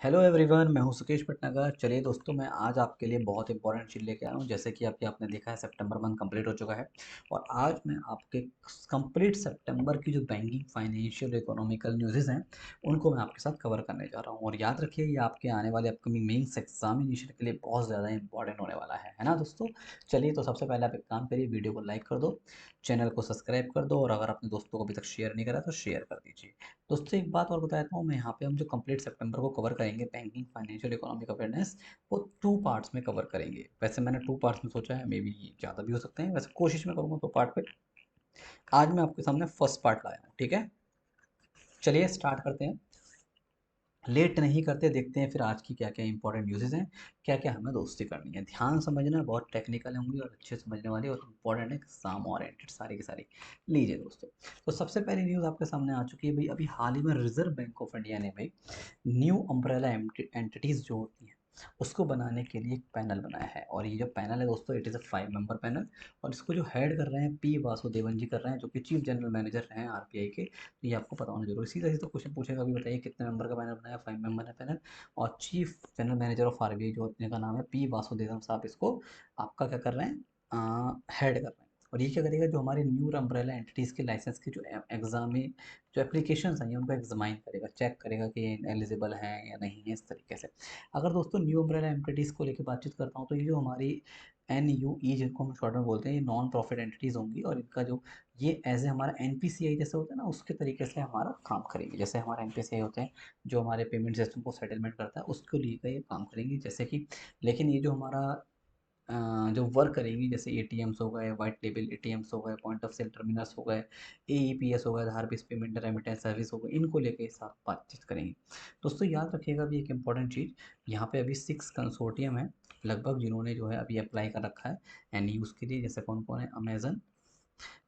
Hello everyone, मैं हूं सुकेश भटनागर। चलिए दोस्तों, मैं आज आपके लिए बहुत इंपॉर्टेंट चीज़ लेके आया हूं। जैसे कि अभी आपने देखा है, सितंबर मंथ कंप्लीट हो चुका है और आज मैं आपके कंप्लीट सितंबर की जो बैंकिंग, फाइनेंशियल, इकोनॉमिकल न्यूज़ेस हैं उनको मैं आपके साथ कवर करने जा रहा हूं। और याद रखिए, ये आपके आने वाले अपकमिंग मेंस एग्जामिनेशन के लिए बहुत ज़्यादा इंपॉर्टेंट होने वाला है ना दोस्तों। चलिए, तो सबसे पहले आप एक काम करिए, वीडियो को लाइक कर दो, चैनल को सब्सक्राइब कर दो और अगर अपने दोस्तों को अभी तक शेयर नहीं करा तो शेयर कर दीजिए। दोस्तों, एक बात और बताता हूँ मैं, यहाँ पे हम जो कंप्लीट सितंबर को कवर करेंगे बैंकिंग, फाइनेंशियल, इकोनॉमिक अवेयरनेस, वो 2 पार्ट्स में कवर करेंगे। वैसे मैंने 2 पार्ट्स में सोचा है, मे बी ज़्यादा भी हो सकते हैं, वैसे कोशिश मैं करूँगा 2 पार्ट पे। आज मैं आपके सामने फर्स्ट पार्ट लाया हूँ, ठीक है। चलिए स्टार्ट करते हैं, लेट नहीं करते, देखते हैं फिर आज की क्या क्या इंपॉर्टेंट न्यूज़ेस हैं, क्या क्या हमें दोस्ती करनी है। ध्यान समझना, बहुत टेक्निकल होंगी और अच्छे समझने वाली और इंपॉर्टेंट है, एग्जाम ओरिएंटेड सारी की सारी। लीजिए दोस्तों, तो सबसे पहली न्यूज़ आपके सामने आ चुकी है भाई। अभी हाल ही में रिजर्व बैंक ऑफ इंडिया ने भाई न्यू अम्ब्रेला एंटिटीज़ जो होती हैं उसको बनाने के लिए एक पैनल बनाया है। और ये जो पैनल है दोस्तों, it is a 5 member panel और इसको जो हेड कर रहे हैं पी वासुदेवन जी कर रहे हैं, जो कि चीफ जनरल मैनेजर हैं आरबीआई के। तो ये आपको पता होना जरूरी। सीधा सीधा क्वेश्चन पूछेगा, अभी बताइए कितने मेंबर का पैनल बनाया? 5 मेंबर है पैनल। और chief general manager of RBI जो जिनका नाम है पी वासुदेवन साहब, इसको आपका क्या कर रहे हैं, हेड कर रहे हैं। और ये क्या करेगा, जो हमारे न्यू अम्ब्रेला एंटिटीज़ के लाइसेंस के जो एग्जाम में जो एप्लीकेशंस हैं उनको एग्जामाइन करेगा, चेक करेगा कि ये एलिजिबल हैं या नहीं है, इस तरीके से। अगर दोस्तों न्यू अम्ब्रेला एंटिटीज़ को लेकर बातचीत करता हूँ, तो ये जो हमारी एन यू ई, जिनको हम शॉर्ट में बोलते हैं, ये नॉन प्रॉफिट एंटिटीज़ होंगी और इनका जो ये एज ए हमारा एन पी सी आई जैसे होता है ना, उसके तरीके से हमारा काम करेंगे। जैसे हमारा एन पी सी आई होते हैं जो हमारे पेमेंट सिस्टम को सेटलमेंट करता है, उसको लेकर ये काम करेंगी जैसे कि। लेकिन ये जो हमारा अ, जो वर्क करेंगी, जैसे एटीएम्स हो गए, वाइट लेबल एटीएम्स हो गए, पॉइंट ऑफ सेल टर्मिनल्स हो गए, एईपीएस हो गए, आधार बेस्ड पेमेंट रेमिटेंस सर्विस हो गई, इनको लेके साथ बातचीत करेंगे। दोस्तों याद रखिएगा अभी एक इंपॉर्टेंट चीज़, यहाँ पे अभी 6 कंसोर्टियम है लगभग, जिन्होंने जो है अभी अप्लाई कर रखा है एन यूज़ के लिए। जैसे कौन कौन है? Amazon,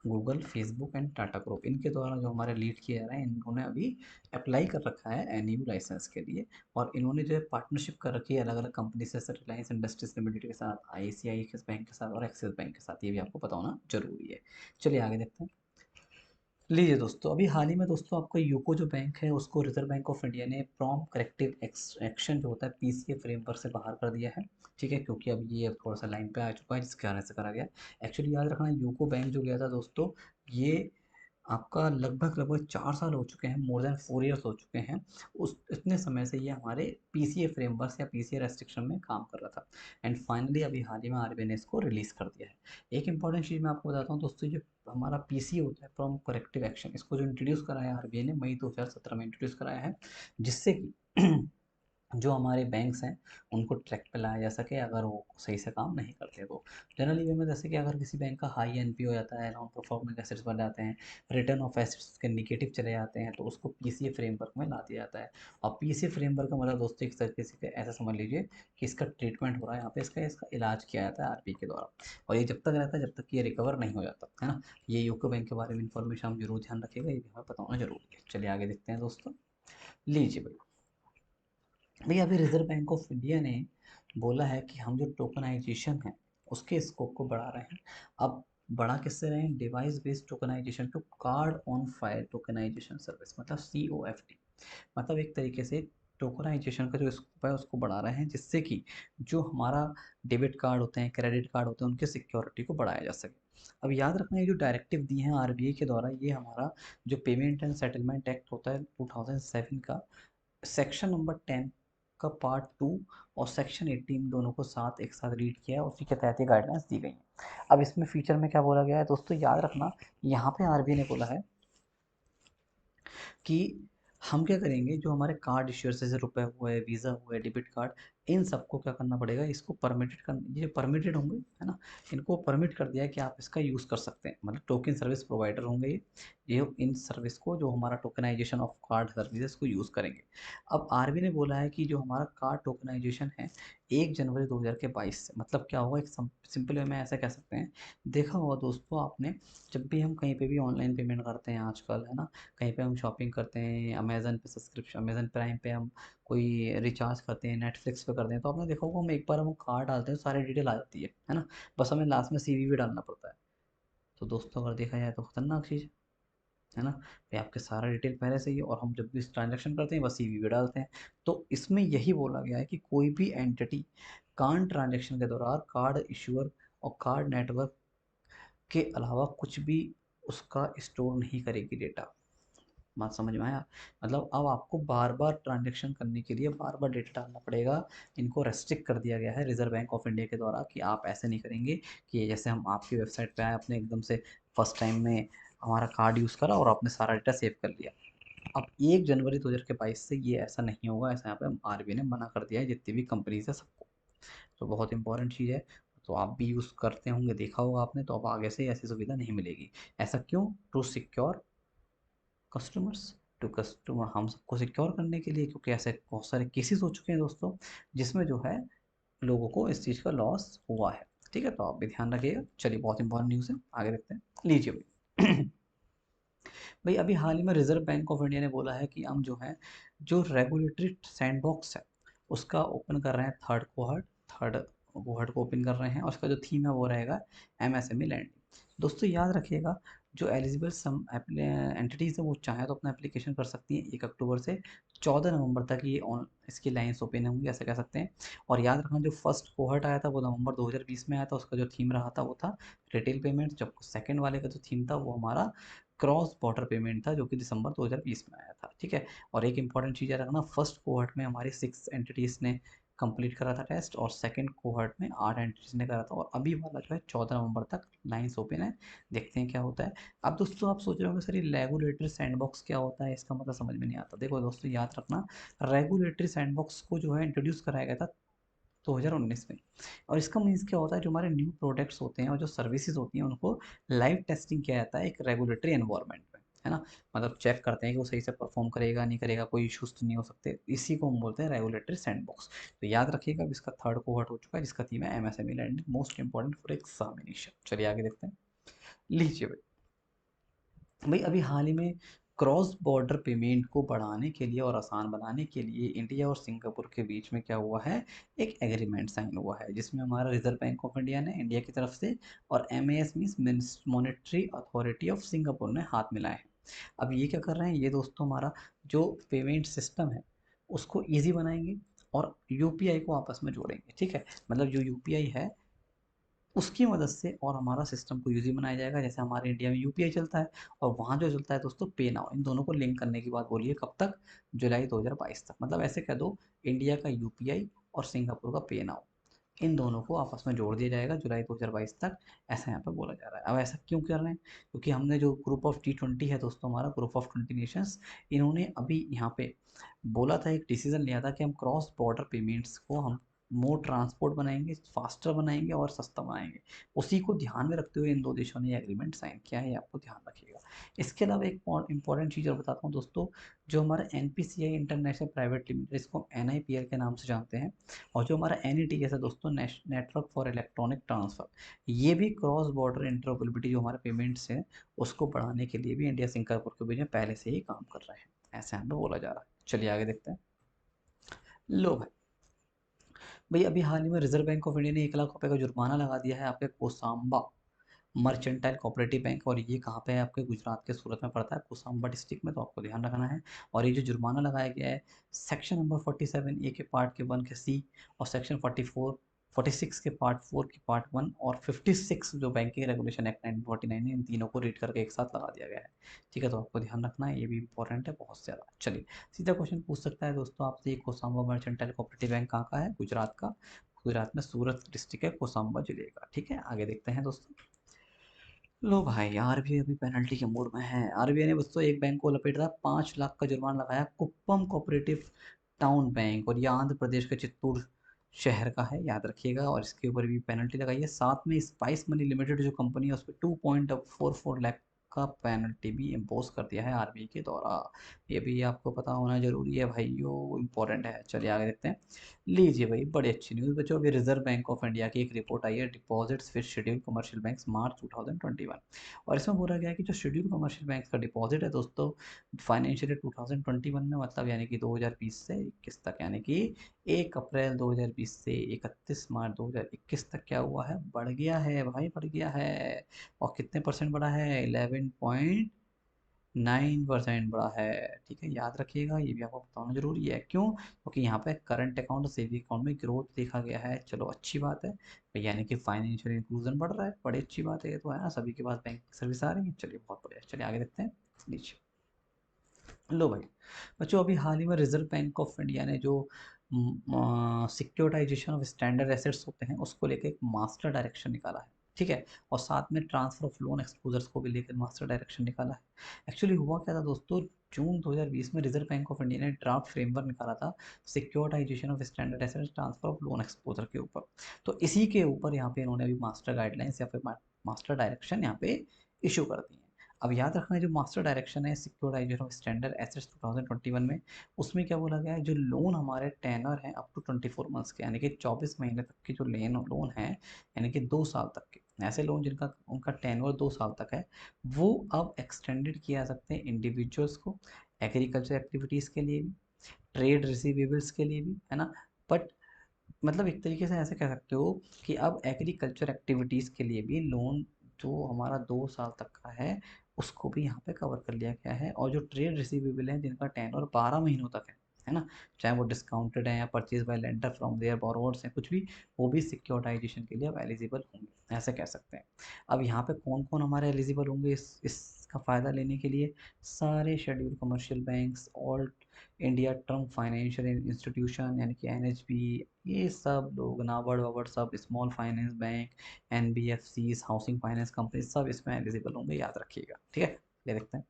Google, Facebook and Tata group, इनके द्वारा जो हमारे लीड किया जा रहा है, इन्होंने अभी अप्लाई कर रखा है एनयू लाइसेंस के लिए। और इन्होंने जो है पार्टनरशिप कर रखी है अलग अलग कंपनी से, जैसे रिलायंस इंडस्ट्रीज लिमिटेड के साथ, आईसीआई बैंक के साथ और एक्सिस बैंक के साथ। ये भी आपको पता होना जरूरी है। चलिए आगे देखते हैं। लीजिए दोस्तों, अभी हाल ही में दोस्तों आपको यूको जो बैंक है उसको रिजर्व बैंक ऑफ इंडिया ने प्रॉम्प्ट करेक्टिव एक्शन जो होता है पीसीए फ्रेमवर्क से बाहर कर दिया है। ठीक है, क्योंकि अब ये अब थोड़ा सा लाइन पे आ चुका है, जिसके कारण से करा गया। एक्चुअली याद रखना, यूको बैंक जो गया था दोस्तों, ये आपका लगभग लगभग 4 साल हो चुके हैं, मोर देन 4 ईयर्स हो चुके हैं। उस इतने समय से ये हमारे पीसीए फ्रेमवर्क या पीसीए रेस्ट्रिक्शन में काम कर रहा था। एंड फाइनली अभी हाल ही में आरबीआई ने इसको रिलीज़ कर दिया है। एक इंपॉर्टेंट चीज़ मैं आपको बताता हूँ दोस्तों, जो हमारा पीसी होता है, प्रॉम्प्ट करेक्टिव एक्शन, इसको जो इंट्रोड्यूस कराया आरबीआई ने मई 2017 में इंट्रोड्यूस कराया है, जिससे कि जो हमारे बैंक्स हैं उनको ट्रैक पे लाया जा सके अगर वो सही से काम नहीं करते तो। जनरली वे में जैसे कि अगर किसी बैंक का हाई एनपी हो जाता है, नॉन परफॉर्मिंग एसेट्स बन जाते हैं, रिटर्न ऑफ एसेट्स के निगेटिव चले जाते हैं, तो उसको पीसीए फ्रेमवर्क में ला दिया जाता है। और पीसीए फ्रेमवर्क का मतलब दोस्तों एक तरीके से ऐसा समझ लीजिए कि इसका ट्रीटमेंट हो रहा है यहाँ पे, इसका इसका इलाज किया जाता है आरबीआई के द्वारा। और ये जब तक रहता है जब तक कि ये रिकवर नहीं हो जाता है ना। ये यूको बैंक के बारे में इंफॉर्मेशन हम जरूर ध्यान रखिएगा, ये भी हमें पता होना जरूरी है। चलिए आगे देखते हैं दोस्तों। लीजिए भाई, भैया अभी रिजर्व बैंक ऑफ इंडिया ने बोला है कि हम जो टोकनाइजेशन है उसके स्कोप को बढ़ा रहे हैं। अब बढ़ा किससे रहे हैं? Device based tokenisation to card on file tokenisation service, मतलब COFT। मतलब एक तरीके से टोकनाइजेशन का जो स्कोप है उसको बढ़ा रहे हैं, जिससे कि जो हमारा डेबिट कार्ड होते हैं, क्रेडिट कार्ड होते हैं, उनके सिक्योरिटी को बढ़ाया जा सके। अब याद रखना, ये जो डायरेक्टिव दिए हैं आरबीआई के द्वारा, ये हमारा जो पेमेंट एंड सेटलमेंट एक्ट होता है 2007 का, सेक्शन नंबर 10 का पार्ट 2 और सेक्शन 18 दोनों को साथ एक साथ रीड किया है, उसी के तहत ये गाइडलाइंस दी गई हैं। अब इसमें फीचर में क्या बोला गया है दोस्तों, याद रखना, यहाँ पे आरबीआई ने बोला है कि हम क्या करेंगे, जो हमारे कार्ड इश्यूअर्स जैसे रुपए हुए, वीज़ा हुए, डेबिट कार्ड, इन सबको क्या करना पड़ेगा, इसको परमिटेड कर, ये परमिटेड होंगे है ना, इनको परमिट कर दिया है कि आप इसका यूज़ कर सकते हैं। मतलब टोकन सर्विस प्रोवाइडर होंगे ये इन सर्विस को, जो हमारा टोकनाइजेशन ऑफ कार्ड सर्विसेज को यूज़ करेंगे। अब आरबीआई ने बोला है कि जो हमारा कार्ड टोकनाइजेशन है 1 जनवरी 2022 से, मतलब क्या होगा, एक सिंपल वे में ऐसा कह सकते हैं। देखा होगा दोस्तों आपने, जब भी हम कहीं पे भी ऑनलाइन पेमेंट करते हैं आजकल, है ना, कहीं पे हम शॉपिंग करते हैं, अमेज़न पे सब्सक्रिप्शन, अमेज़न प्राइम पे हम कोई रिचार्ज करते हैं, नेटफ्लिक्स पे करते हैं, तो आपने देखा होगा हम एक बार हम कार्ड डालते हैं तो सारी डिटेल आ जाती है ना। बस हमें लास्ट में सीवीवी डालना पड़ता है। तो दोस्तों अगर देखा जाए तो खतरनाक चीज़ है। है ना। ये आपके सारा डिटेल पहले से ही है, और हम जब भी ट्रांजैक्शन करते हैं बस सीवीवी डालते हैं। तो इसमें यही बोला गया है कि कोई भी एंटिटी कार्ड ट्रांजैक्शन के दौरान कार्ड इशूअर और कार्ड नेटवर्क के अलावा कुछ भी उसका स्टोर नहीं करेगी डेटा। बात समझ में आया। मतलब अब आपको बार बार ट्रांजेक्शन करने के लिए बार बार डेटा डालना पड़ेगा। इनको रेस्ट्रिक्ट कर दिया गया है रिजर्व बैंक ऑफ इंडिया के द्वारा कि आप ऐसे नहीं करेंगे कि जैसे हम आपकी वेबसाइट पे आए, अपने एकदम से फर्स्ट टाइम में हमारा कार्ड यूज़ करा और आपने सारा डेटा सेव कर लिया। अब 1 जनवरी 2022 से ये ऐसा नहीं होगा, ऐसा यहाँ पे आरबीआई ने मना कर दिया है जितनी भी कंपनीज है सबको। तो बहुत इंपॉर्टेंट चीज़ है। तो आप भी यूज़ करते होंगे, देखा होगा आपने, तो अब आगे से ऐसी सुविधा नहीं मिलेगी। ऐसा क्यों? To secure customers, to customer, हम सबको सिक्योर करने के लिए, क्योंकि ऐसे बहुत सारे केसेस हो चुके हैं दोस्तों जिसमें जो है लोगों को इस चीज़ का लॉस हुआ है। ठीक है, तो आप भी ध्यान रखिएगा। चलिए, बहुत इंपॉर्टेंट न्यूज़ है, आगे देखते हैं। लीजिए भाई। भाई अभी हाल ही में रिजर्व बैंक ऑफ इंडिया ने बोला है कि हम जो है जो रेगुलेटरी सैंडबॉक्स है उसका ओपन कर रहे हैं, थर्ड कोहर्ट को ओपन कर रहे हैं, और उसका जो थीम है वो रहेगा एमएसएमई लैंडिंग। दोस्तों याद रखिएगा, जो एलिजिबल सम एंटिटीज़ है वो चाहे तो अपना एप्लीकेशन कर सकती हैं 1 अक्टूबर से 14 नवंबर तक। ये ऑन इसकी लाइन्स ओपन होंगी, ऐसा कह सकते हैं। और याद रखना, जो फर्स्ट कोहर्ट आया था वो नवंबर 2020 में आया था, उसका जो थीम रहा था वो था रिटेल पेमेंट। जब सेकंड वाले का जो थीम था वो हमारा क्रॉस बॉर्डर पेमेंट था, जो कि दिसंबर 2020 में आया था। ठीक है, और एक इंपॉर्टेंट चीज़ याद रखना, फर्स्ट कोहर्ट में हमारी 6 एंटिटीज़ ने कंप्लीट करा था टेस्ट, और सेकंड कोहर्ट में 8 एंटिटीज़ ने करा था, और अभी वाला जो है 14 नवंबर तक लाइन्स ओपन है। देखते हैं क्या होता है। अब दोस्तों आप सोच रहे होंगे सर ये रेगुलेटरी सैंडबॉक्स क्या होता है, इसका मतलब समझ में नहीं आता। देखो दोस्तों याद रखना, रेगुलेटरी सैंडबॉक्स को जो है इंट्रोड्यूस कराया गया था 2019 में। और इसका मीन्स क्या होता है, जो हमारे न्यू प्रोडक्ट्स होते हैं और जो सर्विसेज होती हैं उनको लाइव टेस्टिंग किया जाता है एक रेगुलेटरी एनवायरनमेंट में, है ना। मतलब चेक करते हैं कि वो सही से परफॉर्म करेगा नहीं करेगा, कोई इश्यूज तो नहीं हो सकते। इसी को हम बोलते हैं रेगुलेटरी सैंडबॉक्स। तो याद रखिएगा, अब इसका थर्ड कोहर्ट हो चुका है जिसका थीम है MSME lending, most important for examination. चलिए आगे देखते हैं। लीजिए भाई। भाई अभी हाल ही में क्रॉस बॉर्डर पेमेंट को बढ़ाने के लिए और आसान बनाने के लिए इंडिया और सिंगापुर के बीच में क्या हुआ है, एक एग्रीमेंट साइन हुआ है, जिसमें हमारा रिजर्व बैंक ऑफ इंडिया ने इंडिया की तरफ से और MAS means monetary authority of Singapore ने हाथ मिलाए हैं। अब ये क्या कर रहे हैं, ये दोस्तों हमारा जो पेमेंट सिस्टम है उसको ईजी बनाएंगे और यूपीआई को आपस में जोड़ेंगे। ठीक है, मतलब जो यूपीआई है उसकी मदद से और हमारा सिस्टम को यूजी बनाया जाएगा। जैसे हमारे इंडिया में यूपीआई चलता है और वहाँ जो चलता है दोस्तों पे नाउ, इन दोनों को लिंक करने की बात बोलिए कब तक, जुलाई 2022 तक। मतलब ऐसे कह दो, इंडिया का यूपीआई और सिंगापुर का पे नाउ, इन दोनों को आपस में जोड़ दिया जाएगा जुलाई 2022 तक, ऐसा यहाँ पे बोला जा रहा है। अब ऐसा क्यों कर रहे हैं, क्योंकि हमने जो ग्रुप ऑफ G20 है दोस्तों, हमारा ग्रुप ऑफ 20 नेशंस, इन्होंने अभी यहाँ पे बोला था, एक डिसीजन लिया था कि हम क्रॉस बॉर्डर पेमेंट्स को हम मोर ट्रांसपोर्ट बनाएंगे, फास्टर बनाएंगे और सस्ता बनाएंगे। उसी को ध्यान में रखते हुए इन दो देशों ने एग्रीमेंट साइन किया है, ये आपको ध्यान रखिएगा। इसके अलावा एक इंपॉर्टेंट चीज़ और बताता हूँ दोस्तों, जो हमारा एनपीसीआई इंटरनेशनल प्राइवेट लिमिटेड, इसको एनआईपीएल के नाम से जानते हैं, और जो हमारा एनईटीएस है दोस्तों, नेटवर्क फॉर इलेक्ट्रॉनिक ट्रांसफर, ये भी क्रॉस बॉर्डर इंटरऑपरेबिलिटी जो हमारे पेमेंट्स हैं उसको बढ़ाने के लिए भी इंडिया सिंगापुर के बीच में पहले से ही काम कर रहे हैं, ऐसा हमें बोला जा रहा है। चलिए आगे देखते हैं। लो भाई, अभी हाल ही में रिजर्व बैंक ऑफ इंडिया ने 1 लाख रुपए का जुर्माना लगा दिया है आपके कोसाम्बा मर्चेंटाइल कोऑपरेटिव बैंक, और ये कहाँ पे है, आपके गुजरात के सूरत में पड़ता है, कोसांबा डिस्ट्रिक्ट में। तो आपको ध्यान रखना है। और ये जो जुर्माना लगाया गया है, सेक्शन नंबर 47A के पार्ट के 1 के सी, और सेक्शन 46 के पार्ट 4 के पार्ट 1, और 56 जो बैंकिंग रेगुलेशन एक्ट 1949 है, इन तीनों को रीड करके एक साथ लगा दिया गया है। ठीक है, तो आपको ध्यान रखना है, ये भी इंपॉर्टेंट है बहुत ज़्यादा। चलिए, सीधा क्वेश्चन पूछ सकता है दोस्तों आपसे, ये कोसांबा मर्चेंटाइल कोऑपरेटिव बैंक कहाँ का है, गुजरात का। गुजरात में सूरत डिस्ट्रिक्ट है, कोसांबा जिले का। ठीक है, आगे देखते हैं दोस्तों। लो भाई, आरबीआई अभी पेनल्टी के मूड में है। आरबीआई ने दोस्तों एक बैंक को लपेट रहा 5 लाख का जुर्माना लगाया, कुप्पम कोऑपरेटिव टाउन बैंक, और ये आंध्र प्रदेश के चित्तूर शहर का है, याद रखिएगा। और इसके ऊपर भी पेनल्टी लगाई है। साथ में स्पाइस मनी लिमिटेड जो कंपनी है उस पर 2.44 लाख का पेनल्टी भी इम्पोज कर दिया है आरबीआई के द्वारा। ये भी आपको पता होना जरूरी है भाइयों, इंपॉर्टेंट है। चलिए आगे देखते हैं। लीजिए भाई, बड़ी अच्छी न्यूज़ बच्चों, अभी रिजर्व बैंक ऑफ इंडिया की एक रिपोर्ट आई है, deposits with scheduled commercial banks March 2021। और इसमें बोला गया है कि जो शेड्यूल कमर्शियल बैंक का डिपॉजिट है दोस्तों, फाइनेंशियल ईयर 2021 में, मतलब यानी कि 2020 से 21 तक, यानी कि 1 अप्रैल 2020 से 31 मार्च 2021 तक क्या हुआ है, बढ़ गया है भाई, बढ़ गया है। और कितने परसेंट बढ़ा है, 11.2%। 9% बढ़ा है। ठीक है, याद रखिएगा, ये भी आपको बताना जरूरी है। क्यों? क्योंकि यहाँ पे करंट अकाउंट और सेविंग अकाउंट में ग्रोथ देखा गया है। चलो अच्छी बात है, तो यानी कि फाइनेंशियल इंक्लूजन बढ़ रहा है, बड़ी अच्छी बात है ये तो, है ना, सभी के पास बैंक सर्विस आ रही है। चलिए बहुत बढ़िया, चलिए आगे देखते हैं। नीचे लो भाई, बच्चों अभी हाल ही में रिजर्व बैंक ऑफ इंडिया ने जो सिक्योरिटाइजेशन ऑफ स्टैंडर्ड एसेट्स होते हैं उसको लेकर एक मास्टर डायरेक्शन निकाला है। ठीक है, और साथ में ट्रांसफर ऑफ लोन एक्सपोजर्स को भी लेकर मास्टर डायरेक्शन निकाला है। एक्चुअली हुआ क्या था दोस्तों, जून 2020 में रिजर्व बैंक ऑफ इंडिया ने ड्राफ्ट फ्रेमवर्क निकाला था securitisation of standard assets transfer of loan exposure के ऊपर। तो इसी के ऊपर यहाँ पे इन्होंने अभी मास्टर गाइडलाइंस या फिर मास्टर डायरेक्शन यहाँ पे इशू कर दी है। अब याद रखना है, जो मास्टर डायरेक्शन है सिक्योराइजेशन ऑफ स्टैंडर्ड एसेट्स 2021 में, उसमें क्या बोला गया है, जो लोन हमारे टेनर हैं अप टू 24 मंथ्स के, यानी कि 24 महीने तक के जो लोन है, यानी कि 2 साल तक के, ऐसे लोन जिनका उनका टेनर 2 साल तक है, वो अब एक्सटेंडेड किया जा सकते हैं इंडिविजुअल्स को, एग्रीकल्चर एक्टिविटीज़ के लिए भी, ट्रेड रिसीवेबल्स के लिए भी, है ना। बट मतलब एक तरीके से ऐसे कह सकते हो कि अब एग्रीकल्चर एक्टिविटीज़ के लिए भी लोन जो हमारा 2 साल तक का है उसको भी यहाँ पे कवर कर लिया गया है। और जो ट्रेड रिसीवेबल है जिनका टेन्योर 12 महीनों तक है ना, चाहे वो डिस्काउंटेड है या purchase by lender from their borrowers हैं, कुछ भी, वो भी सिक्योरिटाइजेशन के लिए अब एलिजिबल होंगे, ऐसे कह सकते हैं। अब यहाँ पे कौन कौन हमारे एलिजिबल होंगे इसका फ़ायदा लेने के लिए? सारे schedule commercial banks, all India term financial institution यानी कि NHB, ये सब लोग, नाबार्ड वाबार्ड सब, small finance bank, NBFCs, housing finance company, सब इसमें एलिजिबल होंगे, याद रखिएगा। ठीक है, ये देखते हैं।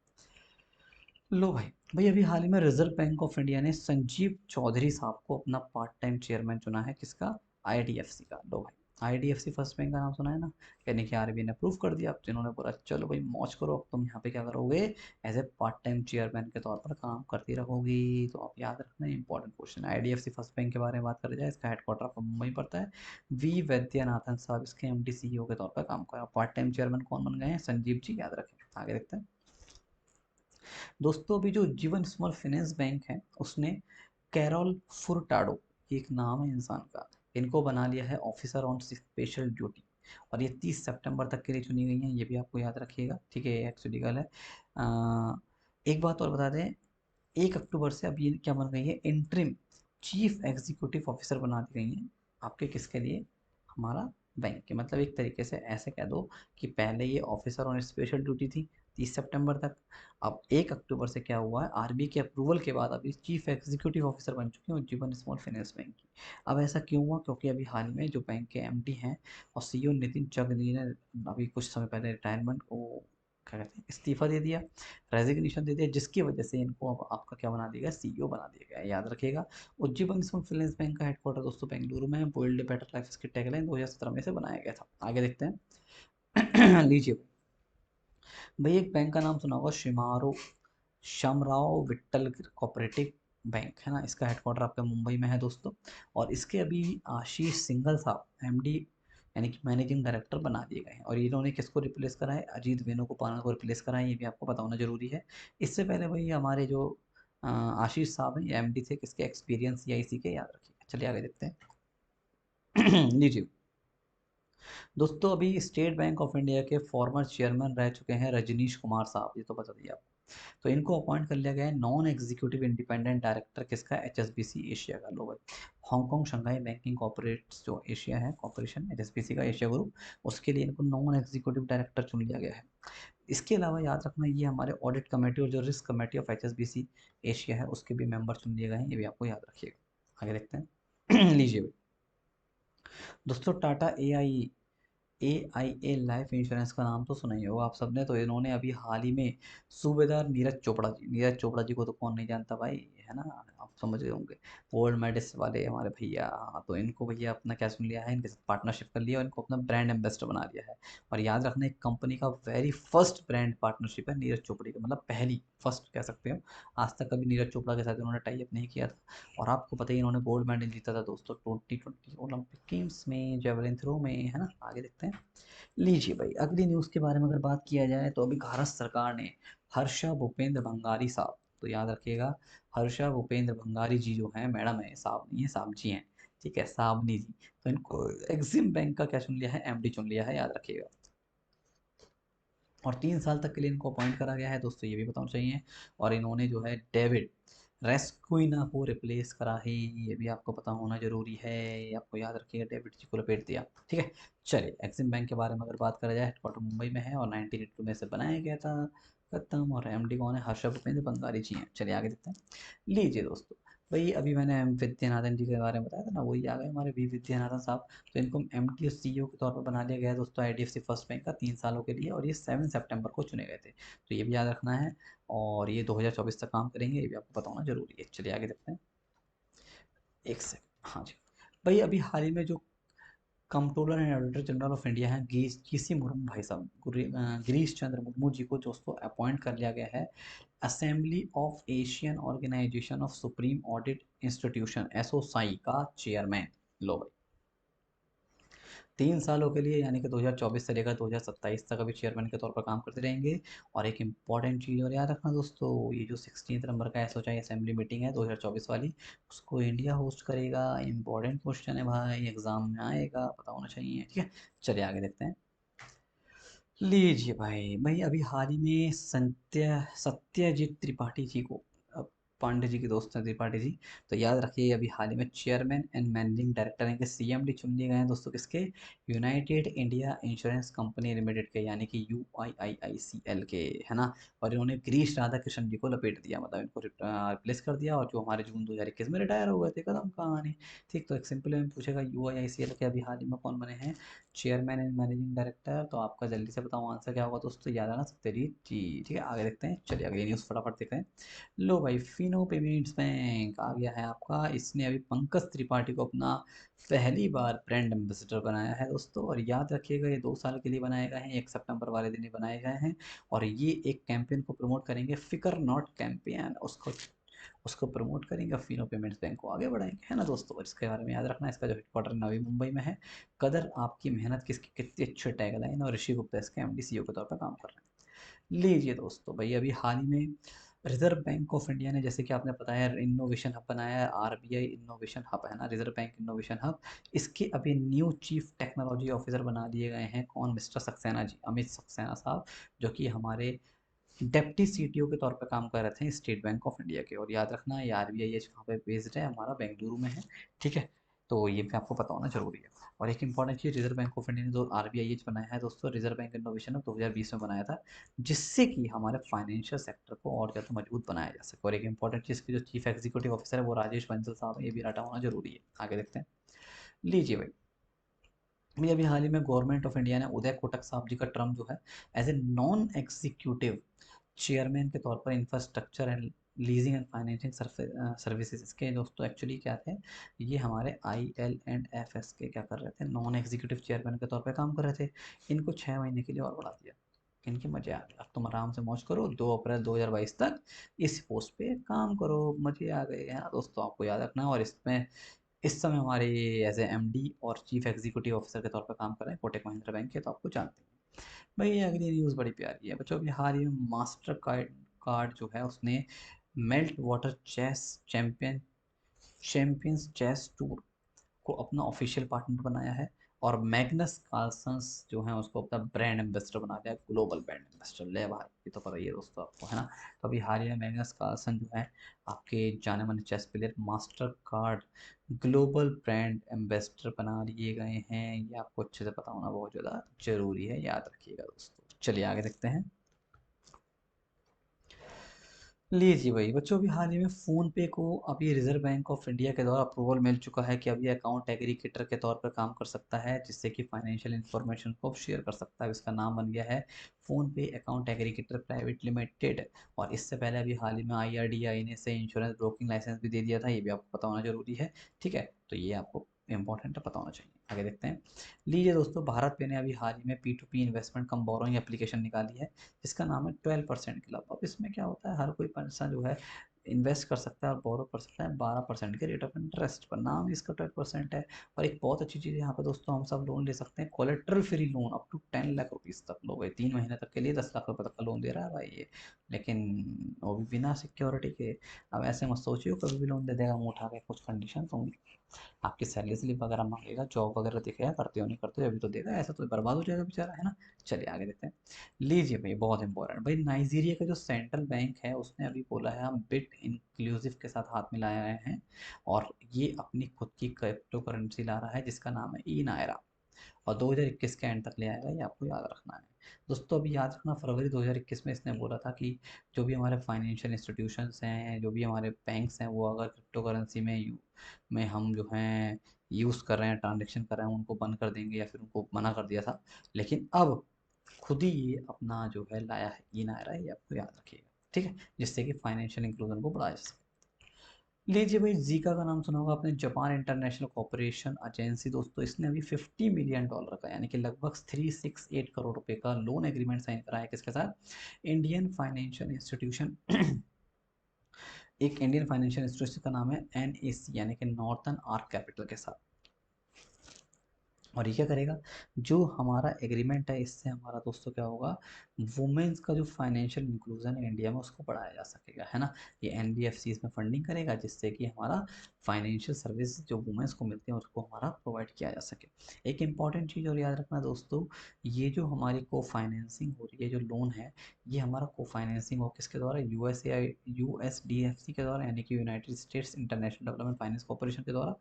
लो भाई, अभी हाल ही में रिजर्व बैंक ऑफ इंडिया ने संजीव चौधरी साहब को अपना पार्ट टाइम चेयरमैन चुना है। किसका? IDFC का। लो भाई, IDFC फर्स्ट बैंक का नाम सुना है ना, यानी कि RBI ने अप्रूव कर दिया। अब तो इन्होंने बोला चलो भाई मौज करो, अब तुम यहाँ पे क्या करोगे, as a part time chairman के तौर पर काम करती रहोगी। तो आप याद रखना, इंपॉर्टेंट क्वेश्चन है। IDFC फर्स्ट बैंक के बारे में बात करी जाए, इसका हेडक्वार्टर आपको मुंबई पड़ता है। V वैद्यनाथन साहब इसके MD CEO के तौर पर काम कर रहे हैं। पार्ट टाइम चेयरमैन कौन बन गए हैं? संजीव जी, याद रखें। आगे देखते हैं दोस्तों, अभी जो जीवन स्मॉल फाइनेंस बैंक है उसने कैरोल फुर्टाडो, ये एक नाम है इंसान का, इनको बना लिया है ऑफिसर ऑन स्पेशल ड्यूटी। और ये 30 सितंबर तक के लिए चुनी गई हैं, ये भी आपको याद रखिएगा। ठीक है, ये एक्चुअली गल है। एक बात और बता दें, 1 अक्टूबर से अब ये क्या बन गई है, इंटरिम चीफ एग्जीक्यूटिव ऑफिसर बना दी गई हैं। आपके किसके लिए? हमारा बैंक के। मतलब एक तरीके से ऐसे कह दो कि पहले ये ऑफिसर ऑन स्पेशल ड्यूटी थी 30 सितंबर तक, अब 1 अक्टूबर से क्या हुआ है, RBI के अप्रूवल के बाद अभी चीफ एग्जीक्यूटिव ऑफिसर बन चुके हैं जीवन स्मॉल फाइनेंस बैंक की। अब ऐसा क्यों हुआ? क्योंकि अभी हाल में जो बैंक के MD हैं और CEO नितिन चग जी ने अभी कुछ समय पहले रिटायरमेंट को, क्या कहते हैं, इस्तीफा दे दिया, रेजिग्नेशन दे दिया, जिसकी वजह से इनको अब आपका क्या बना दिया गया, CEO बना दिया गया है, याद रखिएगा। उज्जीवन स्मॉल फाइनेंस बैंक का हेडक्वार्टर दोस्तों बेंगलुरु में है। बिल्ड बेटर लाइफ इसकी टैगलाइन 2017 में से बनाया गया था। आगे देखते हैं लीजिए भाई, एक बैंक का नाम सुना होगा, श्यामराव विट्ठल कोऑपरेटिव बैंक, है ना, इसका हेडक्वार्टर आपका मुंबई में है दोस्तों। और इसके अभी आशीष सिंघल साहब MD यानी कि मैनेजिंग डायरेक्टर बना दिए गए हैं। और इन्होंने किसको रिप्लेस करा है? अजीत वेणुगोपाल को रिप्लेस करा है, ये भी आपको पता होना जरूरी है। इससे पहले भाई हमारे जो आशीष साहब हैं, ये MD थे किसके? एक्सपीरियंस CIC के, याद रखिए। चलिए आगे देखते हैं लीजिए दोस्तों, अभी स्टेट बैंक ऑफ इंडिया के फॉर्मर चेयरमैन रह चुके हैं रजनीश कुमार साहब, ये तो बता दिया आपको। तो इनको अपॉइंट कर लिया गया है नॉन एग्जीक्यूटिव इंडिपेंडेंट डायरेक्टर, किसका? HSBC एशिया का। लो भाई, हांगकांग शंघाई बैंकिंग कॉर्पोरेट्स जो एशिया है कॉर्पोरेशन, HSBC का एशिया ग्रुप, उसके लिए इनको नॉन एग्जीक्यूटिव डायरेक्टर चुन लिया गया है। इसके अलावा याद रखना, ये हमारे ऑडिट कमेटी और जो risk committee of HSBC Asia है उसके भी मेंबर चुन लिए गए हैं, ये भी आपको याद रखिएगा। आगे देखते हैं लीजिए दोस्तों, टाटा AIA लाइफ इंश्योरेंस का नाम तो सुना ही होगा आप सबने। तो इन्होंने अभी हाल ही में सूबेदार नीरज चोपड़ा जी को तो कौन नहीं जानता भाई, है ना, आप समझ गए होंगे, गोल्ड मेडलिस्ट वाले हमारे भैया। हाँ, तो इनको भैया अपना क्या सुन लिया है, इनके साथ पार्टनरशिप कर लिया और इनको अपना ब्रांड एम्बेसडर बना लिया है। और याद रखना, एक कंपनी का वेरी फर्स्ट ब्रांड पार्टनरशिप है नीरज चोपड़ा का, मतलब पहली, फर्स्ट कह सकते हो। आज तक कभी नीरज चोपड़ा के साथ इन्होंने टाई अप नहीं किया था। और आपको पता ही, इन्होंने गोल्ड मेडल जीता था दोस्तों 2020 ओलंपिक गेम्स में जेवलिन थ्रो में, है ना। आगे देखते हैं लीजिए भाई, अगली न्यूज़ के बारे में अगर बात किया जाए तो अभी भारत सरकार ने हर्षा भूपेंद्र भंगारी साहब, तो याद रखिएगा, हर्षा भूपेंद्र भंगारी जी जो हैं, मैडम है, साहब नहीं है, साहब जी हैं। ठीक है, साहबनी जी, तो इनको एक्सिम बैंक का क्या चुन लिया है? MD चुन लिया है, याद रखिएगा। और 3 साल तक के लिए इनको अपॉइंट करा गया है दोस्तों, ये भी बताना चाहिए। और इन्होंने जो है डेविड रेस्कुइना को रिप्लेस करा है, ये भी आपको पता होना जरूरी है, ये आपको याद रखिएगा, डेविड जी को लपेट दिया। ठीक है, चलिए एक्सिम बैंक के बारे में अगर बात करा जाए, हेडक्वार्टर मुंबई में है और 1982 में से बनाया गया था। खत्म। और एमडी कौन है? हर्षद भूपेंद्र बंगाली जी हैं। चलिए आगे देखते हैं। लीजिए दोस्तों, भाई अभी मैंने एम विद्यानाथन जी के बारे में बताया था ना, वही आ गए हमारे वी विद्यानाथन साहब। तो इनको एम टी सीईओ के तौर पर बना दिया गया है दोस्तों, आईडीएफसी फर्स्ट बैंक का 3 सालों के लिए, और ये 7 सितंबर को चुने गए थे, तो ये भी याद रखना है। और ये 2024 तक काम करेंगे, ये भी आपको पता होना जरूरी है। चलिए आगे देखते हैं। एक सेकंड, हाँ जी। भाई अभी हाल ही में जो controller and auditor general of India है जीसी मुर्मू भाई साहब, गिरीश चंद्र मुर्मू जी को दोस्तों अपॉइंट कर लिया गया है assembly of Asian organisation of supreme audit institution ASOSAI का चेयरमैन। लो भाई, 3 सालों के लिए, यानी कि 2024 से लेकर 2027 तक अभी चेयरमैन के तौर पर काम करते रहेंगे। और एक इम्पॉर्टेंट चीज़ और याद रखना दोस्तों, ये जो 16 नंबर का एसओचाई असेंबली मीटिंग है 2024 वाली, उसको इंडिया होस्ट करेगा। इम्पॉर्टेंट क्वेश्चन है भाई, एग्जाम में आएगा, पता होना चाहिए। ठीक है, चलिए आगे देखते हैं। लीजिए भाई, अभी हाल ही में सत्यजीत त्रिपाठी जी को, पांडे जी के दोस्त हैं त्रिपाठी जी, तो याद रखिए अभी हाल ही में चेयरमैन एंड मैनेजिंग डायरेक्टर हैं, सीएमडी चुन लिए गए हैं दोस्तों, किसके? United India insurance company limited के, यानी कि UIIICL के, है ना। और इन्होंने गिरीश राधा कृष्ण जी को लपेट दिया, मतलब इनको रिप्लेस कर दिया, और जो हमारे जून 2021 में रिटायर हो गए थे, कदम कहानी। ठीक, तो एक सिंपल में पूछेगा UIICL के अभी हाल ही में कौन बने हैं चेयरमैन एंड मैनेजिंग डायरेक्टर, तो आपका जल्दी से बताओ आंसर क्या होगा दोस्तों, याद आना सत्यजीत जी। ठीक है, आगे देखते हैं। चलिए अगली न्यूज़ फटाफट देखते हैं। लो भाई, फिनो पेमेंट्स बैंक आ गया है आपका, इसने अभी पंकज त्रिपाठी को अपना पहली बार ब्रांड एम्बेसडर बनाया है दोस्तों। और याद रखिएगा, ये 2 साल के लिए बनाए गए हैं, 1 सितंबर वाले दिन ही बनाए गए हैं। और ये एक कैंपेन को प्रमोट करेंगे, फिकर नॉट कैंपेन, उसको उसको प्रमोट करेंगे, फिनो पेमेंट्स बैंक को आगे बढ़ाएंगे, है ना दोस्तों। और इसके बारे में याद रखना, इसका जो हेडक्वार्टर नवी मुंबई में है। कदर आपकी मेहनत किसकी, कितनी अच्छी टैगलाइन, और ऋषि गुप्ता इसके एमडी सीईओ के तौर पर काम कर रहे हैं। लीजिए दोस्तों, भाई अभी हाल ही में रिजर्व बैंक ऑफ इंडिया ने, जैसे कि आपने बताया, इनोवेशन हब बनाया है, आरबीआई इनोवेशन हब, है ना, रिजर्व बैंक इनोवेशन हब। इसके अभी न्यू चीफ टेक्नोलॉजी ऑफिसर बना दिए गए हैं, कौन? मिस्टर सक्सेना जी, अमित सक्सेना साहब, जो कि हमारे डेप्टी सीटीओ के तौर पे काम कर रहे थे स्टेट बैंक ऑफ इंडिया के। और याद रखना, ये आरबीआईएच कहाँ पे बेस्ड है? हमारा बेंगलुरु में है। ठीक है, तो ये भी आपको पता होना जरूरी है। और एक important cheese, reserve Bank of India ने जो आरबीआईएच बनाया है दोस्तों, रिजर्व बैंक इनोवेशन 2020 में बनाया था, जिससे कि हमारे फाइनेंशियल सेक्टर को और ज़्यादा मजबूत बनाया जा सके। और एक इंपॉर्टेंट चीज़ की जो चीफ एग्जीक्यूटिव ऑफिसर है वो राजेश बंसल साहब है, ये भी रटा होना जरूरी है। आगे देखते हैं। लीजिए भाई, अभी हाल ही में गवर्नमेंट ऑफ इंडिया ने उदय कोटक साहब जी का टर्म जो है as a non executive chairman के तौर पर infrastructure and leasing and financing services, इसके दोस्तों एक्चुअली क्या थे, ये हमारे IL&FS के क्या कर रहे थे, नॉन एग्जीक्यूटिव चेयरमैन के तौर पर काम कर रहे थे। इनको 6 महीने के लिए और बढ़ा दिया। इनके मजे आ गए, अब तुम आराम से मौज करो, 2 अप्रैल 2022 तक इस पोस्ट पे काम करो, मजे आ गए, है ना दोस्तों, आपको याद रखना है। और इसमें इस समय हमारे एज ए एमडी और चीफ एग्जीक्यूटिव ऑफिसर के तौर पर काम कर रहे हैं कोटक महिंद्रा बैंक के, तो आपको जानते हैं। भाई ये अगली न्यूज़ बड़ी प्यारी है बच्चों, अभी हाल ही में मास्टर कार्ड कार्ड जो है उसने Meltwater chess Champions Chess Tour को अपना ऑफिशियल पार्टनर बनाया है। और मैग्नस कार्लसन्स जो है उसको अपना ब्रांड एम्बेसडर बना दिया, ग्लोबल ब्रांड एम्बेसडर। ले भाई, ये तो पता ही है दोस्तों आपको, है ना। तो अभी हाल ही में मैग्नस कार्लसन जो है आपके जाने माने chess player, Mastercard global brand ambassador बना लिए गए हैं। ये आपको अच्छे से पता होना बहुत ज़्यादा जरूरी है, याद रखिएगा दोस्तों। चलिए आगे देखते हैं। लीजिए भाई बच्चों, अभी हाल ही में फ़ोन पे को अभी रिजर्व बैंक ऑफ इंडिया के द्वारा अप्रूवल मिल चुका है कि अभी अकाउंट एग्रीगेटर के तौर पर काम कर सकता है, जिससे कि फाइनेंशियल इंफॉर्मेशन को शेयर कर सकता है। इसका नाम बन गया है फ़ोन पे अकाउंट एग्रीगेटर प्राइवेट लिमिटेड। और इससे पहले अभी हाल ही में IRDAI ने इसे इंश्योरेंस ब्रोकिंग लाइसेंस भी दे दिया था, ये भी आपको पता होना जरूरी है। ठीक है, तो ये आपको इंपॉर्टेंट है, पता होना चाहिए। आगे देखते हैं। लीजिए दोस्तों, भारत पे ने अभी हाल ही में P2P इन्वेस्टमेंट कम बोरोइंग एप्लीकेशन निकाली है, इसका नाम है 12% क्लब। अब इसमें क्या होता है, हर कोई पर्सन जो है इन्वेस्ट कर सकता है और बोरो कर सकता है 12% के रेट ऑफ इंटरेस्ट पर। नाम इसका 12% है। और एक बहुत अच्छी चीज़ है यहाँ पे दोस्तों, हम सब लोन ले सकते हैं, collateral free loan up to 10 lakh rupees तक। लो भाई, 3 महीने तक के लिए 10 लाख रुपए तक का लोन दे रहा है भाई ये, लेकिन वो भी बिना सिक्योरिटी के। अब ऐसे मत सोचियो कभी भी लोन दे देगा मुँह उठा के, कुछ कंडीशन होंगी, आपकी सैलरी स्लिप वगैरह मांगेगा, जॉब वगैरह दिखेगा, करते हो नहीं करते हो अभी तो देगा, ऐसा तो बर्बाद हो जाएगा बेचारा, है ना। चलिए आगे देखते हैं। लीजिए भाई, बहुत इंपॉर्टेंट भाई, नाइजीरिया का जो सेंट्रल बैंक है उसने अभी बोला है हम बिट इंक्लूसिव के साथ हाथ मिलाए हैं, और ये अपनी खुद की क्रिप्टो करेंसी ला रहा है जिसका नाम है ई नायरा, और 2021 के एंड तक ले आएगा, ये आपको याद रखना है दोस्तों। अभी याद रखना, फरवरी 2021 में इसने बोला था कि जो भी हमारे फाइनेंशियल इंस्टीट्यूशंस हैं, जो भी हमारे बैंक्स हैं, वो अगर क्रिप्टो करेंसी में हम जो हैं यूज़ कर रहे हैं, ट्रांजेक्शन कर रहे हैं, उनको बंद कर देंगे या फिर उनको मना कर दिया था। लेकिन अब खुद ही ये अपना जो है लाया है ई नायरा, ये आपको याद रखिएगा, ठीक है, जिससे कि फाइनेंशियल इंक्लूजन को बढ़ाया जा सके। लीजिए भाई, जीका का नाम सुना होगा आपने, जापान इंटरनेशनल कॉपरेशन एजेंसी दोस्तों, इसने अभी $50 मिलियन का यानी कि लगभग 368 करोड़ रुपए का लोन एग्रीमेंट साइन करा है किसके साथ, इंडियन फाइनेंशियल इंस्टीट्यूशन एक इंडियन फाइनेंशियल इंस्टीट्यूशन का नाम है NAC यानी कि नॉर्थन आर्क कैपिटल के साथ। और ये क्या करेगा, जो हमारा एग्रीमेंट है इससे हमारा दोस्तों क्या होगा, वुमेन्स का जो फाइनेंशियल इंक्लूजन है इंडिया में उसको बढ़ाया जा सकेगा, है ना। ये NBFC इसमें फंडिंग करेगा जिससे कि हमारा फाइनेंशियल सर्विस जो वुमेन्स को मिलती है उसको हमारा प्रोवाइड किया जा सके। एक इंपॉर्टेंट चीज़ और याद रखना दोस्तों, ये जो हमारी को फाइनेंसिंग हो रही है, जो लोन है, ये हमारा को फाइनेंसिंग हो किसके द्वारा, USDFC के द्वारा यानी कि United states international development finance corporation के द्वारा।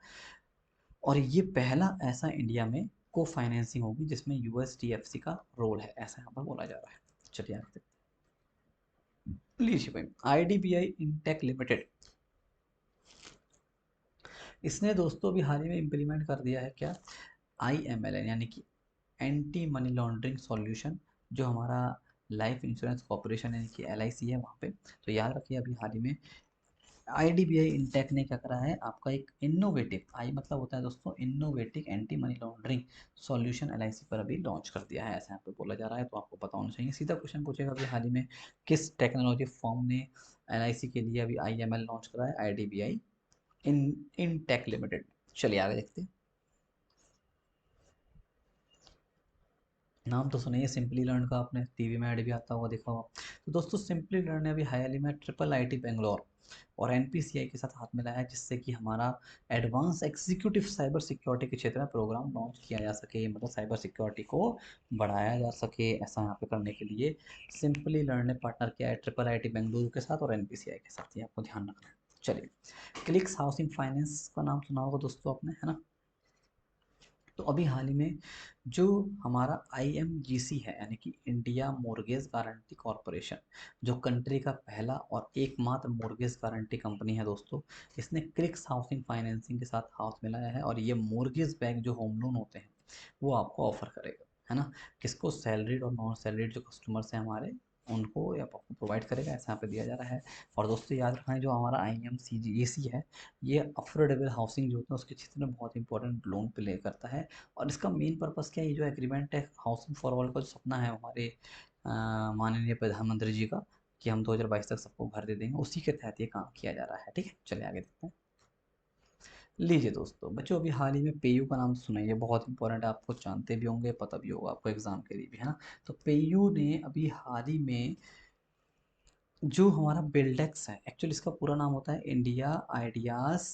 और ये पहला ऐसा इंडिया में को फाइनेंसिंग होगी जिसमें USDFC का रोल है, ऐसा यहाँ पर बोला जा रहा है। चलिए आगे लीजिए भाई, IDBI इंटेक लिमिटेड, इसने दोस्तों अभी हाल ही में इम्प्लीमेंट कर दिया है क्या, IMLN यानी कि एंटी मनी लॉन्ड्रिंग सॉल्यूशन, जो हमारा लाइफ इंश्योरेंस कॉर्पोरेशन यानी कि LIC है वहाँ पे। तो याद रखिए अभी हाल ही में IDBI इंटेक ने क्या करा है, आपका एक इनोवेटिव, आई मतलब होता है दोस्तों innovative anti money laundering solution LIC पर अभी लॉन्च कर दिया है, ऐसा यहाँ पे बोला जा रहा है। तो आपको पता होना चाहिए। सीधा क्वेश्चन पूछेगा अभी हाल ही में किस टेक्नोलॉजी फॉर्म ने LIC के लिए अभी IML लॉन्च करा है, IDBI इंटेक लिमिटेड। चलिए आगे देखते हैं। नाम तो सुनिए सिंपली लर्न का, आपने टीवी में ऐड भी आता हुआ देखा होगा। तो दोस्तों सिंपली लर्न ने अभी हाल ही में IIIT बेंगलोर और NPCI के साथ हाथ मिलाया है जिससे कि हमारा एडवांस एग्जीक्यूटिव साइबर सिक्योरिटी के क्षेत्र में प्रोग्राम लॉन्च किया जा सके, मतलब साइबर सिक्योरिटी को बढ़ाया जा सके। ऐसा यहाँ पे करने के लिए सिंपली लर्न ने पार्टनर किया है IIIT बेंगलुरु के साथ और NPCI के साथ, ये आपको ध्यान रखना है। चलिए, क्लिक्स हाउसिंग फाइनेंस का नाम सुना होगा दोस्तों आपने, है ना। तो अभी हाल ही में जो हमारा IMGC है यानी कि इंडिया मोर्गेज गारंटी कॉरपोरेशन, जो कंट्री का पहला और एकमात्र मोर्गेज गारंटी कंपनी है दोस्तों, इसने क्रिक्स हाउसिंग फाइनेंसिंग के साथ हाथ मिलाया है और ये मोर्गेज बैंक जो होम लोन होते हैं वो आपको ऑफर करेगा, है ना। किसको, सैलरीड और नॉन सैलरीड जो कस्टमर्स हैं हमारे, उनको ये आपको प्रोवाइड करेगा, ऐसा यहाँ पे दिया जा रहा है। और दोस्तों याद रखना है जो हमारा IMCGAC है, ये अफोर्डेबल हाउसिंग जो होता है उसके क्षेत्र में बहुत इंपॉर्टेंट लोन प्ले करता है। और इसका मेन पर्पस क्या है, ये जो एग्रीमेंट है हाउसिंग फॉर ऑल का जो सपना है हमारे माननीय प्रधानमंत्री जी का, कि हम 2022 तक सबको घर दे देंगे, उसी के तहत ये काम किया जा रहा है, ठीक है। चलिए आगे देखते हैं। लीजिए दोस्तों, बच्चों अभी हाल ही में पेयू का नाम सुना है, ये बहुत इंपॉर्टेंट है, आपको जानते भी होंगे, पता भी होगा आपको एग्जाम के लिए भी, है ना। तो पेयू ने अभी हाल ही में जो हमारा बिल्डेक्स है, एक्चुअली इसका पूरा नाम होता है इंडिया आइडियाज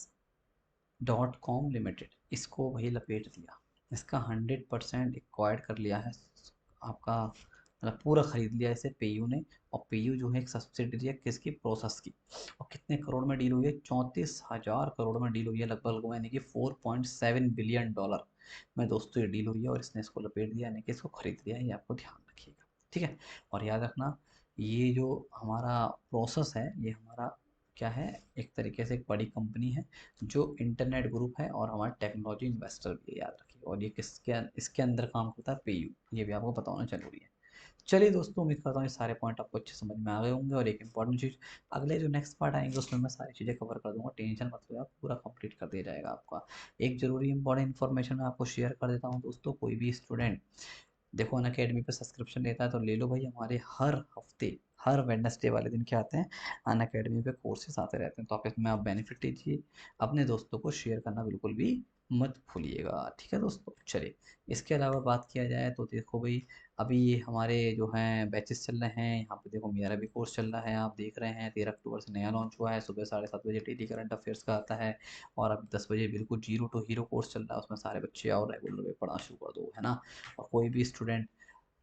.com लिमिटेड, इसको वही लपेट दिया, इसका 100% एक्वायर्ड कर लिया है आपका, मतलब पूरा खरीद लिया इसे पेयू ने। और पेयू जो है एक सब्सिडरी है किसकी, प्रोसेस की। और कितने करोड़ में डील हुई है, 34,000 करोड़ में डील हुई है लगभग, यानी कि $4.7 बिलियन में दोस्तों ये डील हुई है, और इसने इसको लपेट दिया यानी कि इसको खरीद लिया है, ये आपको ध्यान रखिएगा, ठीक है। और याद रखना, ये जो हमारा प्रोसेस है ये हमारा क्या है, एक तरीके से एक बड़ी कंपनी है जो इंटरनेट ग्रुप है और हमारा टेक्नोलॉजी इन्वेस्टर भी है, याद रखिए। और ये किसके इसके अंदर काम करता है, पेयू, ये भी आपको पता होना जरूरी है। चलिए दोस्तों, उम्मीद करता हूँ ये सारे पॉइंट आपको अच्छे समझ में आ गए होंगे। और एक इंपॉर्टेंट चीज़, अगले जो नेक्स्ट पार्ट आएंगे उसमें मैं सारी चीज़ें कवर कर दूंगा, टेंशन मत लो आप, पूरा कंप्लीट कर दिया जाएगा आपका। एक जरूरी इंपॉर्टेंट इन्फॉर्मेशन मैं आपको शेयर कर देता हूँ दोस्तों, कोई भी स्टूडेंट देखो अन अकेडमी पे सब्सक्रिप्शन लेता है तो ले लो भाई, हमारे हर हफ्ते हर वेडनेसडे वाले दिन क्या आते हैं, अन अकेडमी पे कोर्सेज आते रहते हैं, तो आप इसमें आप बेनिफिट लीजिए। अपने दोस्तों को शेयर करना बिल्कुल भी मत भूलिएगा, ठीक है दोस्तों। चलिए, इसके अलावा बात किया जाए तो देखो भाई, अभी ये हमारे जो हैं बैचेस चल रहे हैं, यहाँ पे देखो मेरा भी कोर्स चल रहा है, आप देख रहे हैं 13 अक्टूबर से नया लॉन्च हुआ है, सुबह 7:30 बजे डेली करंट अफेयर्स का आता है, और अभी 10 बजे बिल्कुल जीरो टू हीरो कोर्स चल रहा है, उसमें सारे बच्चे आओ रेगुलर में पढ़ना शुरू कर दो, है ना। और कोई भी स्टूडेंट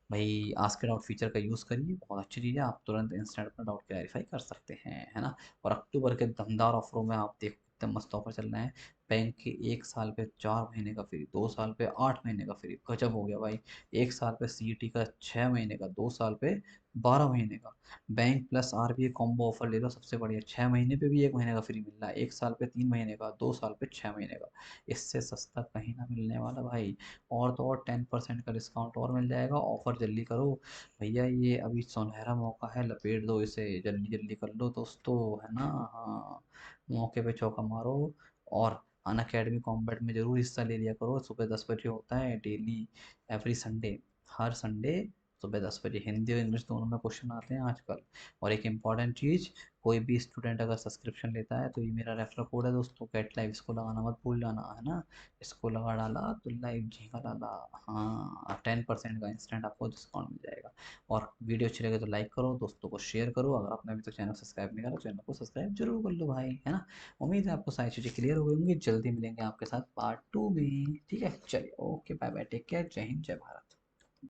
भाई आस्क डाउट फीचर का यूज़ करिए, बहुत अच्छी चीज़ है, आप तुरंत इंस्टेंट अपना डाउट क्लैरिफाई कर सकते हैं, है ना। और अक्टूबर के दमदार ऑफरों में आप देखो कितने मस्त ऑफर चल रहे हैं। बैंक के 1 साल पे 4 महीने का फ्री, 2 साल पे 8 महीने का फ्री, गजब हो गया भाई। 1 साल पे सीईटी का 6 महीने का, 2 साल पे 12 महीने का। Bank plus RBI combo offer ले लो, सबसे बढ़िया, 6 महीने पे भी 1 महीने का फ्री मिल रहा है, 1 साल पे 3 महीने का, 2 साल पे 6 महीने का। इससे सस्ता कहीं ना मिलने वाला भाई। और तो और 10% का डिस्काउंट और मिल जाएगा, ऑफर जल्दी करो भैया, ये अभी सुनहरा मौका है, लपेट दो इसे, जल्दी जल्दी कर लो दोस्तों, है ना। हाँ, मौके पे चौका मारो। और अन अकेडमी कॉम्बैट में ज़रूर हिस्सा ले लिया करो, सुबह 10 बजे होता है डेली, एवरी संडे, हर संडे सुबह 10 बजे, हिंदी और इंग्लिश दोनों में क्वेश्चन आते हैं आजकल। और एक इम्पॉर्टेंट चीज़, कोई भी स्टूडेंट अगर सब्सक्रिप्शन लेता है तो ये मेरा रेफरल कोड है दोस्तों, गेट लाइव, इसको लगाना मत भूल जाना, है ना। इसको लगा डाला तो लाइव झींगा डाला। हाँ, 10% का इंस्टेंट आपको डिस्काउंट मिल जाएगा। और वीडियो अच्छी लगे तो लाइक करो, दोस्तों को शेयर करो, अगर आपने अभी तक चैनल सब्सक्राइब नहीं करा तो चैनल को सब्सक्राइब जरूर कर लो भाई, है ना। उम्मीद है आपको सारी चीज़ें क्लियर हो गई होंगी, जल्दी मिलेंगे आपके साथ पार्ट 2 में, ठीक है। चलिए, okay, bye bye, take care, जय हिंद, जय भारत।